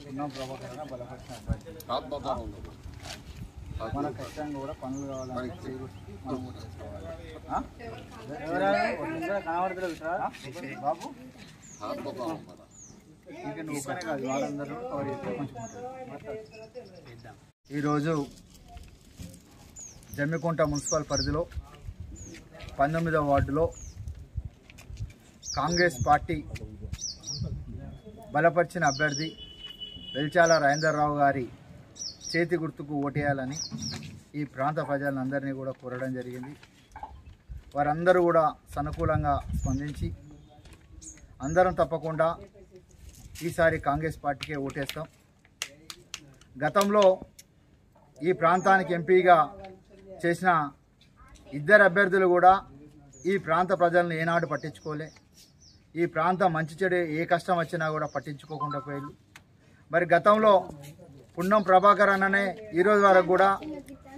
పున్నం ప్రభాకర్ బలపరిచిన అభ్యర్థి మన ఖచ్చితంగా కూడా పనులు కావాలంటే కనబడుతుంది బాబు ఇక నువ్వునే కాదు వాళ్ళందరూ కవర్ చేస్తే కొంచెం. ఈరోజు జమ్మికుంట మున్సిపల్ పరిధిలో 19వ వార్డులో కాంగ్రెస్ పార్టీ బలపరిచిన అభ్యర్థి వెల్చాల రాజేందర్రావు గారి చేతి గుర్తుకు ఓటేయాలని ఈ ప్రాంత ప్రజలందరినీ కూడా కోరడం జరిగింది. వారందరూ కూడా సానుకూలంగా స్పందించి అందరం తప్పకుండా ఈసారి కాంగ్రెస్ పార్టీకే ఓటేస్తాం. గతంలో ఈ ప్రాంతానికి ఎంపీగా చేసిన ఇద్దరు అభ్యర్థులు కూడా ఈ ప్రాంత ప్రజలను ఏనాడు పట్టించుకోలే. ఈ ప్రాంతం మంచి చెడు ఏ కష్టం వచ్చినా కూడా పట్టించుకోకుండా పోయారు. మరి గతంలో పున్నం ప్రభాకర్ అన్ననే ఈరోజు వరకు కూడా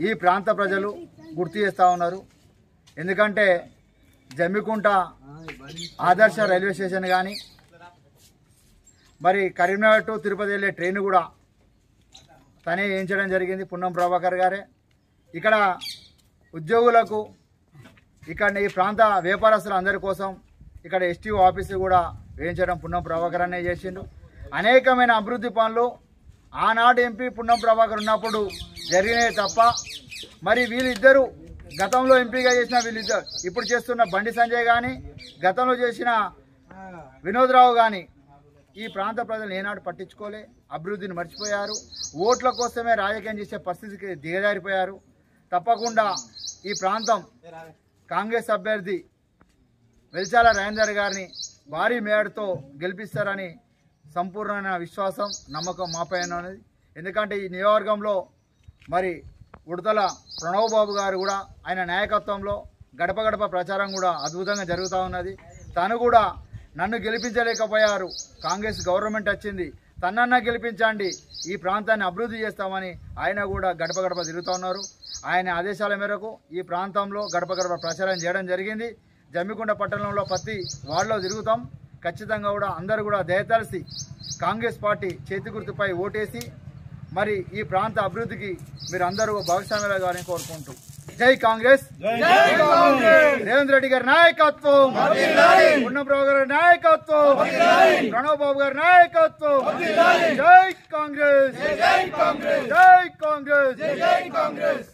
ఈ ప్రాంత ప్రజలు గుర్తు చేస్తూ ఉన్నారు. ఎందుకంటే జమ్మికుంట ఆదర్శ రైల్వే స్టేషన్ కానీ మరి కరీంనగర్ టు తిరుపతి వెళ్ళే ట్రైన్ కూడా తనే వేయించడం జరిగింది పున్నం ప్రభాకర్ గారే. ఇక్కడ ఉద్యోగులకు ఇక్కడ ఈ ప్రాంత వ్యాపారస్తులు అందరి కోసం ఇక్కడ ఎస్టీఓ ఆఫీసు కూడా వేయించడం పున్నం ప్రభాకర్ అనే చేసిండు. అనేకమైన అభివృద్ధి పనులు ఆనాడు ఎంపీ పున్నం ప్రభాకర్ ఉన్నప్పుడు జరిగినాయి తప్ప మరి వీళ్ళిద్దరూ గతంలో ఎంపీగా చేసిన వీళ్ళిద్దరు ఇప్పుడు చేస్తున్న బండి సంజయ్ కానీ గతంలో చేసిన వినోద్రావు కానీ ఈ ప్రాంత ప్రజలు ఏనాడు పట్టించుకోలే. అభివృద్ధిని మర్చిపోయారు. ఓట్ల కోసమే రాజకీయం చేసే పరిస్థితికి దిగజారిపోయారు. తప్పకుండా ఈ ప్రాంతం కాంగ్రెస్ అభ్యర్థి వెల్చాల రాజేందర్ గారిని భారీ మేడతో గెలిపిస్తారని సంపూర్ణమైన విశ్వాసం నమ్మకం మాపై ఉన్నది. ఎందుకంటే ఈ నియోజకవర్గంలో మరి ఉడతల ప్రణవ్ బాబు గారు కూడా ఆయన నాయకత్వంలో గడప గడప ప్రచారం కూడా అద్భుతంగా జరుగుతూ ఉన్నది. తను కూడా నన్ను గెలిపించలేకపోయారు, కాంగ్రెస్ గవర్నమెంట్ వచ్చింది, తనన్నా గెలిపించండి, ఈ ప్రాంతాన్ని అభివృద్ధి చేస్తామని ఆయన కూడా గడప గడప తిరుగుతూ ఉన్నారు. ఆయన ఆదేశాల మేరకు ఈ ప్రాంతంలో గడప గడప ప్రచారం చేయడం జరిగింది. జమ్మికుంట పట్టణంలో ప్రతి వార్డులో తిరుగుతాం. ఖచ్చితంగా కూడా అందరూ కూడా దయతలిసి కాంగ్రెస్ పార్టీ చేతి గుర్తుపై ఓటేసి మరి ఈ ప్రాంత అభివృద్ధికి మీరు అందరూ భాగస్వామ్యాలు కావాలని కోరుకుంటూ జై కాంగ్రెస్, రేవంత్ రెడ్డి గారి నాయకత్వం, పున్నం ప్రభాకర్ గారి నాయకత్వం, ప్రణవ్ బాబు గారి నాయకత్వం, జై కాంగ్రెస్, జై కాంగ్రెస్, జై కాంగ్రెస్.